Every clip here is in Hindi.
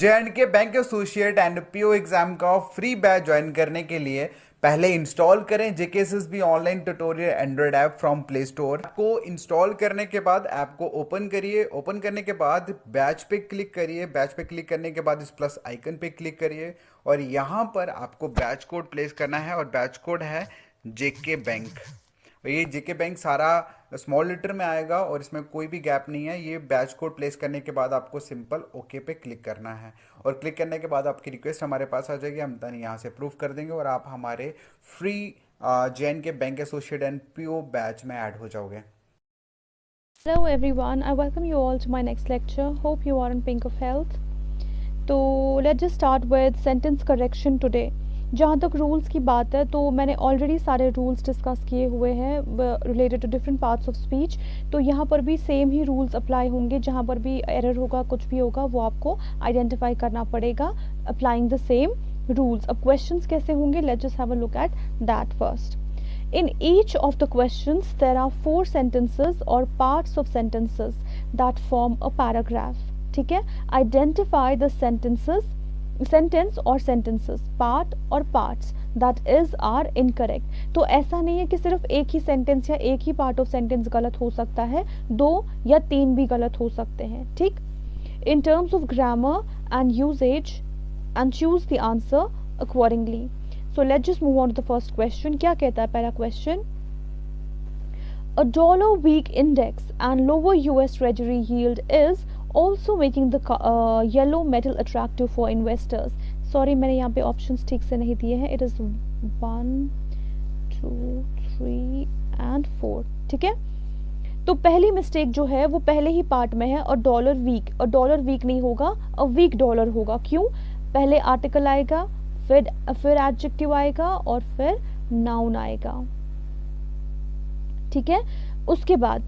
J&K bank associate and PO exam का फ्री बैच ज्वाइन करने के लिए पहले इंस्टॉल करें JKSSB online tutorial Android app from play store को इंस्टॉल करने के बाद ऐप को ओपन करिए। ओपन करने के बाद बैच पे क्लिक करिए। बैच पे क्लिक करने के बाद इस प्लस आइकन पे क्लिक करिए और यहाँ पर आपको बैच कोड प्लेस करना है और बैच कोड है जेके बैंक। ये जेके बैंक सारा स्मॉल लेटर में आएगा और इसमें कोई भी गैप नहीं है। ये बैच कोड प्लेस करने के बाद आपको सिंपल ओके पे क्लिक करना है और क्लिक करने के बाद आपकी रिक्वेस्ट हमारे पास आ जाएगी। हम देन यहाँ से अप्रूव कर देंगे और आप हमारे free JNK bank associate and PO batch में ऐड हो जाओगे। Hello everyone, I welcome you all to my next lecture. Hope you are in pink of health. तो let's just start with sentence correction today. जहाँ तक रूल्स की बात है तो मैंने ऑलरेडी सारे रूल्स डिस्कस किए हुए हैं related to different parts of speech. तो यहाँ पर भी सेम ही रूल्स अप्लाई होंगे। जहाँ पर भी एरर होगा, कुछ भी होगा, वो आपको आइडेंटिफाई करना पड़ेगा अप्लाइंग द सेम रूल्स। अब क्वेश्चंस कैसे होंगे, let's just have a look at that first. In each of the questions, there are 4 sentences or parts of sentences that form a paragraph. ठीक है, identify the sentence or sentences, part or parts that is are incorrect. तो ऐसा नहीं है कि सिर्फ एक ही सेंटेंस या एक ही पार्ट ऑफ सेंटेंस गलत हो सकता है, 2 या 3 भी गलत हो सकते हैं। ठीक, in terms of grammar and usage, and choose the answer accordingly. So let's just move on to the first question. क्या कहता है पहला question? A dollar weak index and lower US Treasury yield is also making the yellow metal attractive for investors. Sorry, मैंने यहाँ पे options ठीक से नहीं दिए हैं. It is 1, 2, 3 and 4. ठीक है, तो पहली मिस्टेक जो है वो पहले ही पार्ट में है। और डॉलर वीक नहीं होगा, अ वीक डॉलर होगा। क्यों? पहले आर्टिकल आएगा, फिर एडजेक्टिव आएगा और फिर नाउन आएगा। ठीक है, उसके बाद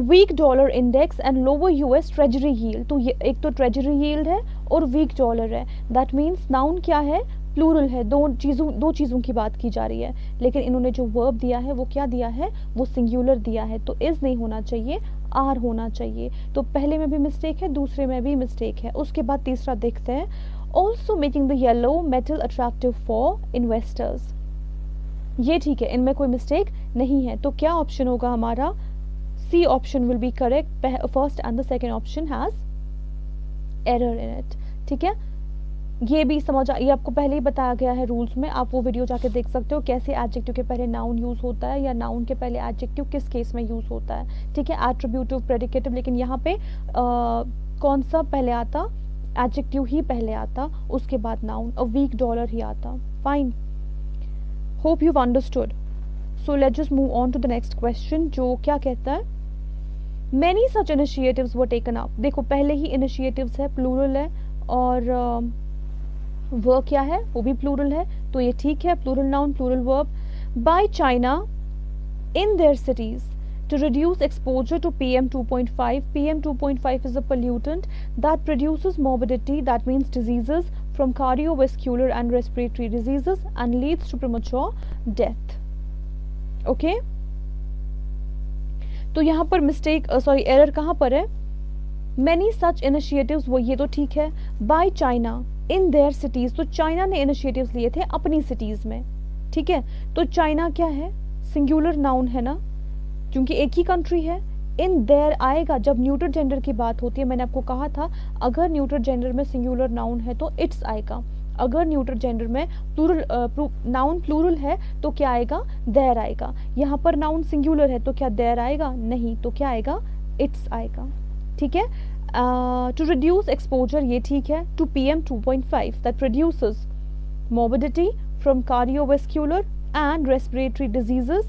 weak dollar index and lower US treasury yield. तो ये एक तो ट्रेजरी यील्ड है और वीक डॉलर है। दैट मीन्स नाउन क्या है? प्लूरल है। दो चीज़ों की बात की जा रही है, लेकिन इन्होंने जो वर्ब दिया है वो क्या दिया है? वो सिंगुलर दिया है। तो इज नहीं होना चाहिए, आर होना चाहिए। तो पहले में भी मिस्टेक है, दूसरे में भी मिस्टेक है। उसके बाद तीसरा देखते हैं, also making the yellow metal attractive for investors। ये ठीक है, इनमें कोई मिस्टेक नहीं है। तो क्या ऑप्शन होगा हमारा? C option will be correct. First and the second option has error in it. ठीक है, ये भी ये आपको पहले ही बताया गया है रूल्स में। आप वो वीडियो जाके देख सकते हो कैसे एडजेक्टिव के पहले नाउन यूज होता है या नाउन के पहले एडजेक्टिव किस केस में यूज होता है। ठीक है, एट्रीब्यूटिव, प्रेडिकेटिव, लेकिन यहाँ पे कौन सा पहले आता? एडजेक्टिव ही पहले आता, उसके बाद नाउन। अ वीक डॉलर ही आता। Fine, hope you understood. So let's just move on to the next question, जो क्या कहता है? Many such initiatives were taken up. देखो पहले ही इनिशिएटिव्स है, प्लूरल है, और वर्ब क्या है? वो भी प्लूरल है, तो ये ठीक है। Plural noun, plural verb. By China in their cities to reduce exposure to PM 2.5. PM 2.5 is a pollutant that produces morbidity, that means diseases from cardiovascular and respiratory diseases, and leads to premature death. Okay? तो यहाँ पर मिस्टेक, सॉरी एरर कहाँ पर है? Many such initiatives, वो ये तो ठीक है। By China in their cities, तो चाइना ने इनिशिएटिव्स लिए थे अपनी सिटीज में। ठीक है, तो चाइना क्या है? सिंगुलर नाउन है ना, क्योंकि एक ही कंट्री है। इन देयर आएगा जब न्यूट्रल जेंडर की बात होती है। मैंने आपको कहा था अगर न्यूट्रल जेंडर में सिंगुलर नाउन है तो इट्स आएगा। अगर न्यूट्रल जेंडर में नाउन प्लूरल है तो क्या आएगा? देयर आएगा। यहाँ पर नाउन सिंगुलर है तो क्या देयर आएगा? नहीं, तो क्या आएगा? इट्स आएगा। ठीक है, टू रिड्यूस एक्सपोजर, ये ठीक है। To PM 2.5 that produces morbidity from cardiovascular and respiratory diseases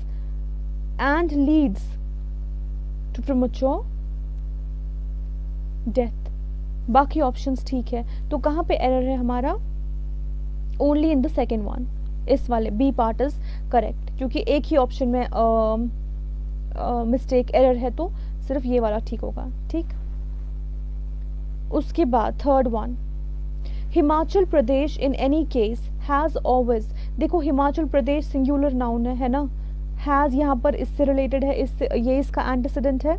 and leads to premature death। बाकी ऑप्शंस ठीक है। तो कहाँ पे एरर है हमारा? Only in the second one. इस वाले बी पार्ट इज करेक्ट, क्योंकि एक ही ऑप्शन में मिस्टेक एरर है, तो सिर्फ ये वाला ठीक होगा। ठीक, उसके बाद third one, Himachal Pradesh in any case has always. देखो हिमाचल प्रदेश सिंगुलर नाउन है ना, हैज यहाँ पर इससे रिलेटेड है, इससे ये इसका एंटीसीडेंट है।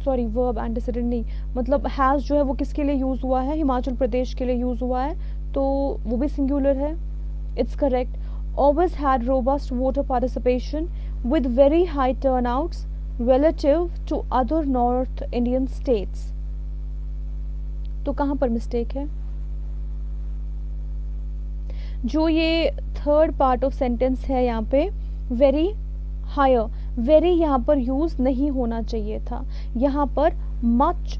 सॉरी वर्ब एंटीसीडेंट नहीं, मतलब हैज़ जो है वो किसके लिए यूज़ हुआ है, हिमाचल प्रदेश के लिए यूज़ हुआ है, तो वो भी सिंगुलर है. It's correct. Always had robust voter participation with very high turnouts relative to other North Indian states. तो कहाँ पर मिस्टेक है? जो ये थर्ड पार्ट ऑफ सेंटेंस है यहाँ पे, वेरी हायर, वेरी यहाँ पर यूज नहीं होना चाहिए था, यहाँ पर मच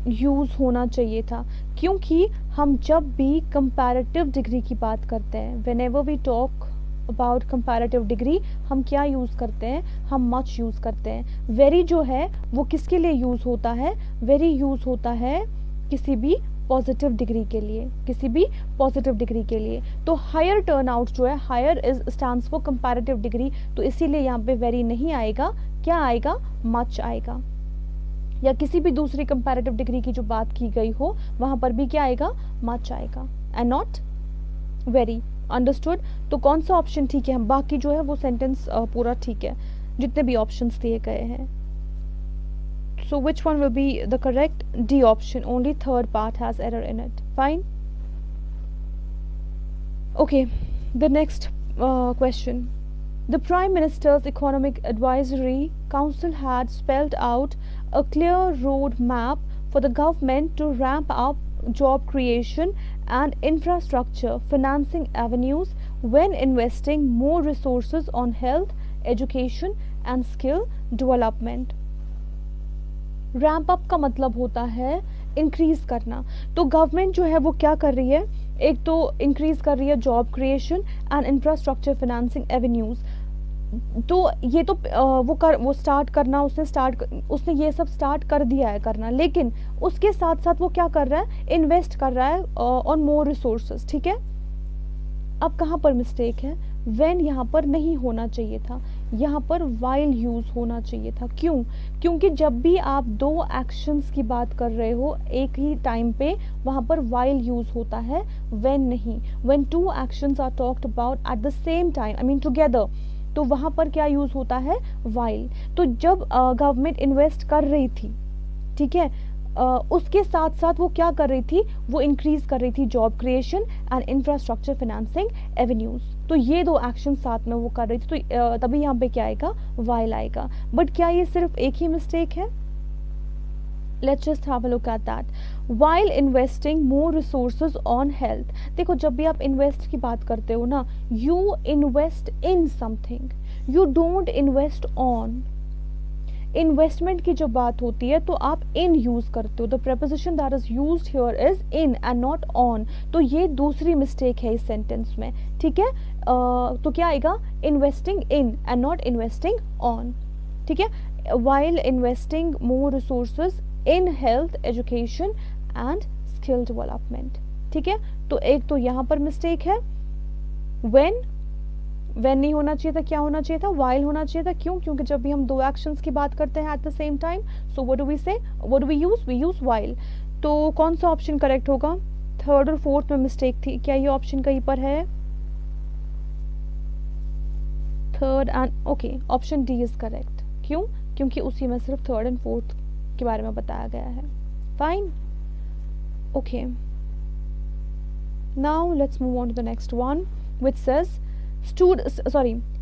यूज होना चाहिए था, क्योंकि हम जब भी कंपैरेटिव डिग्री की बात करते हैं, whenever we talk about comparative degree, हम क्या यूज करते हैं, हम मच यूज करते हैं. वेरी जो है वो किसके लिए यूज होता है, वेरी यूज होता है किसी भी पॉजिटिव डिग्री के लिए, किसी भी पॉजिटिव डिग्री के लिए. तो हायर टर्न आउट जो है, higher is stands for comparative degree, तो इसीलिए यहाँ पे वेरी नहीं आएगा, क्या आएगा, मच आएगा. या किसी भी दूसरी कंपैरेटिव डिग्री की जो बात की गई हो वहां पर भी क्या आएगा, मच आएगा, एंड नॉट वेरी. अंडरस्टूड. तो कौन सा ऑप्शन ठीक है, हम बाकी जो है वो सेंटेंस पूरा ठीक है, जितने भी ऑप्शंस दिए गए हैं. So which one will be the correct? D option. Only third part has error in it. Fine. Okay. The next question. The Prime Minister's Economic Advisory Council had spelled out a clear road map for the government to ramp up job creation and infrastructure financing avenues when investing more resources on health, education and skill development. Ramp up का मतलब होता है इंक्रीज करना. तो गवर्नमेंट जो है वो क्या कर रही है, एक तो इंक्रीज कर रही है job creation and infrastructure financing avenues. तो ये तो वो स्टार्ट करना, उसने ये सब स्टार्ट कर दिया है करना, लेकिन उसके साथ साथ वो क्या कर रहा है, इन्वेस्ट कर रहा है ऑन मोर रिसोर्सेज. ठीक है. अब कहाँ पर मिस्टेक है, व्हेन यहाँ पर नहीं होना चाहिए था, यहाँ पर वाइल यूज होना चाहिए था. क्यों? क्योंकि जब भी आप दो एक्शंस की बात कर रहे हो एक ही टाइम पे, वहां पर वाइल यूज होता है, व्हेन नहीं. When two actions are talked about at the same time, I mean together, तो वहां पर क्या यूज होता है, वाइल. तो जब गवर्नमेंट इन्वेस्ट कर रही थी, ठीक है, उसके साथ साथ वो क्या कर रही थी, वो इंक्रीज कर रही थी job creation and infrastructure financing avenues. तो ये दो एक्शन साथ में वो कर रही थी, तो तभी यहाँ पे क्या आएगा, वाइल आएगा. बट क्या ये सिर्फ एक ही मिस्टेक है? Let's just have a look at that. While investing more resources on health, देखो जब भी आप इन्वेस्ट की बात करते हो ना, you invest in something, you don't invest on. Investment की जो बात होती है तो आप इन यूज करते हो, the preposition that is used here is in and not on. तो ये दूसरी मिस्टेक है इस सेंटेंस में. ठीक है. तो क्या आएगा, investing in and not investing on. ठीक है. while investing more resources in health, education and skill development. ठीक है. तो एक तो यहाँ पर मिस्टेक है, when नहीं होना चाहिए था, क्या होना चाहिए था, while होना चाहिए था. क्यों? क्योंकि जब भी हम दो एक्शंस की बात करते हैं at the same time, so what do we say, what do we use while. तो कौन सा ऑप्शन करेक्ट होगा, थर्ड और फोर्थ में मिस्टेक थी, क्या ये ऑप्शन कहीं पर है, third and okay, option D is correct. क्यों? क्योंकि उसी में सिर्फ थर्ड एंड फोर्थ के बारे में बताया गया है. Fine. Okay, now let's move on to the next one which says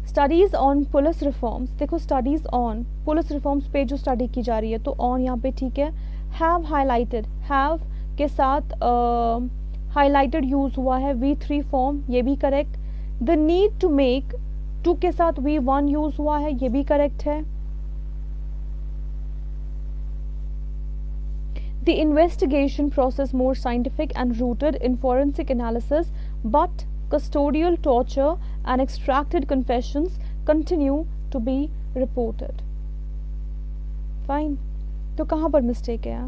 studies on police reforms. देखो स्टडीज ऑन पुलिस रिफॉर्म्स पे जो स्टडी की जा रही है, तो ऑन यहाँ पे ठीक है. हैव हाईलाइटेड, हैव के साथ हाईलाइटेड यूज हुआ है, V3 फॉर्म, ये भी correct. The need to make, to के साथ V1 यूज हुआ है, ये भी करेक्ट है. The investigation process more scientific and rooted in forensic analysis, but custodial torture and extracted confessions continue to be reported. Fine. तो कहाँ पर मिस्टेक है?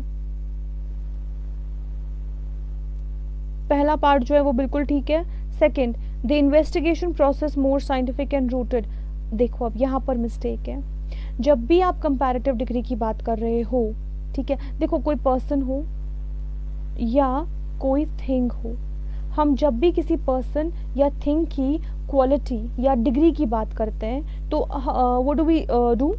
पहला पार्ट जो है वो बिल्कुल ठीक है. Second, the investigation process more scientific and rooted. देखो अब यहाँ पर मिस्टेक है. जब भी आप कंपैरेटिव डिग्री की बात कर रहे हो, ठीक है, देखो कोई पर्सन हो या कोई थिंग हो, हम जब भी किसी पर्सन या थिंग की क्वालिटी या डिग्री की बात करते हैं तो व्हाट डू वी डू,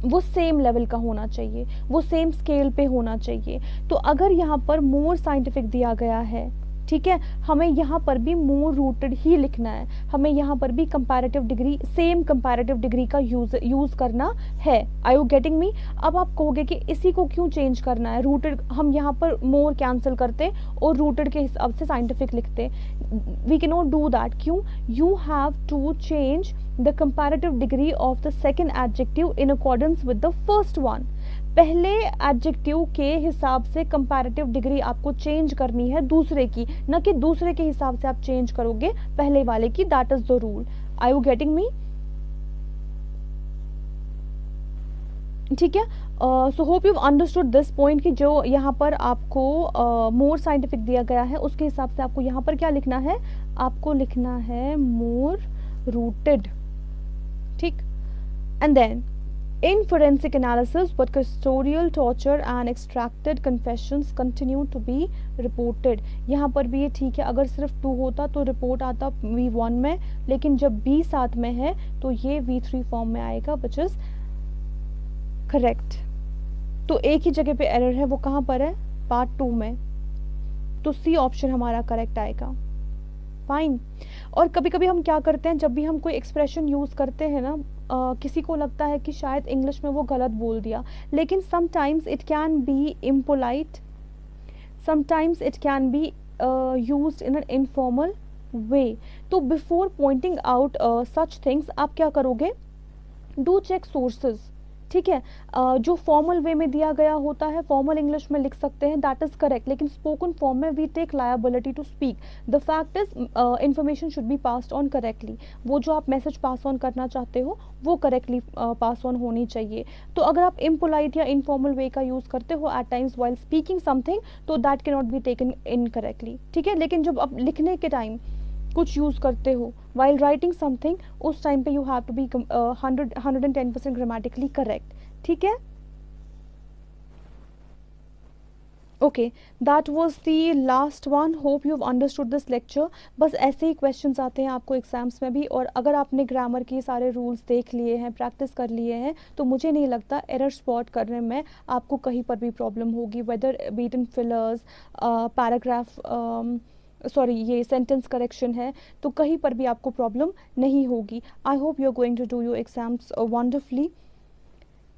वो सेम लेवल का होना चाहिए, वो सेम स्केल पे होना चाहिए। तो अगर यहाँ पर मोर साइंटिफिक दिया गया है, ठीक है, हमें यहाँ पर भी मोर रूटेड ही लिखना है, हमें यहाँ पर भी comparative degree, same comparative degree का यूज करना है। आई यू गेटिंग मी? अब आप कहोगे कि इसी को क्यों चेंज करना है, रूटेड हम यहाँ पर मोर कैंसिल करते और रूटेड के हिसाब से साइंटिफिक लिखते। We can not do that. क्यों? You have to change the comparative degree of the second adjective in accordance with the first one। पहले एडजेक्टिव के हिसाब से कंपैरेटिव डिग्री आपको चेंज करनी है दूसरे की, न कि दूसरे के हिसाब से आप चेंज करोगे पहले वाले की। That is the rule. Are you getting me? ठीक है। So hope you understood this point कि जो यहाँ पर आपको मोर साइंटिफिक दिया गया है उसके हिसाब से आपको यहाँ पर क्या लिखना है, आपको लिखना है मोर रूटेड। ठीक। And then in forensic analysis but custodial torture and extracted confessions continue to be reported। यहाँ पर भी ये ठीक है, अगर सिर्फ 2 होता तो रिपोर्ट आता V1 में, लेकिन जब B साथ में है तो ये V3 फॉर्म में आएगा which is करेक्ट। तो एक ही जगह पे एरर है, वो कहाँ पर है, पार्ट 2 में, तो C ऑप्शन हमारा करेक्ट आएगा। फाइन। और कभी कभी हम क्या करते हैं, जब भी हम कोई एक्सप्रेशन यूज करते हैं ना, किसी को लगता है कि शायद इंग्लिश में वो गलत बोल दिया, लेकिन sometimes it can be impolite, sometimes it can be used in an informal way. तो before pointing out such things आप क्या करोगे, डू चेक सोर्सेज। ठीक है। जो फॉर्मल वे में दिया गया होता है, फॉर्मल इंग्लिश में लिख सकते हैं, दैट इज करेक्ट, लेकिन स्पोकन फॉर्म में we take liability to speak. The fact is information should be passed on correctly. वो जो आप मैसेज पास ऑन करना चाहते हो वो करेक्टली पास ऑन होनी चाहिए। तो अगर आप इम्पोलाइट या इनफॉर्मल वे का यूज करते हो at times while speaking something, तो that can not be taken incorrectly. ठीक है। लेकिन जब आप लिखने के टाइम कुछ यूज करते हो वाइल राइटिंग समथिंग, उस टाइम पे you have to be 110% grammatically correct. ठीक है। Okay, that was the last one. Hope you have understood this lecture. बस ऐसे ही क्वेश्चंस आते हैं आपको एग्जाम्स में भी, और अगर आपने ग्रामर के सारे रूल्स देख लिए हैं, प्रैक्टिस कर लिए हैं, तो मुझे नहीं लगता एरर स्पॉट करने में आपको कहीं पर भी प्रॉब्लम होगी, whether beat in fillers, paragraph, sorry ये सेंटेंस करेक्शन है, तो कहीं पर भी आपको प्रॉब्लम नहीं होगी। I hope you are going to do your exams wonderfully.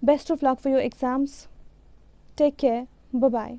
Best of luck for your exams. Take care. Bye bye.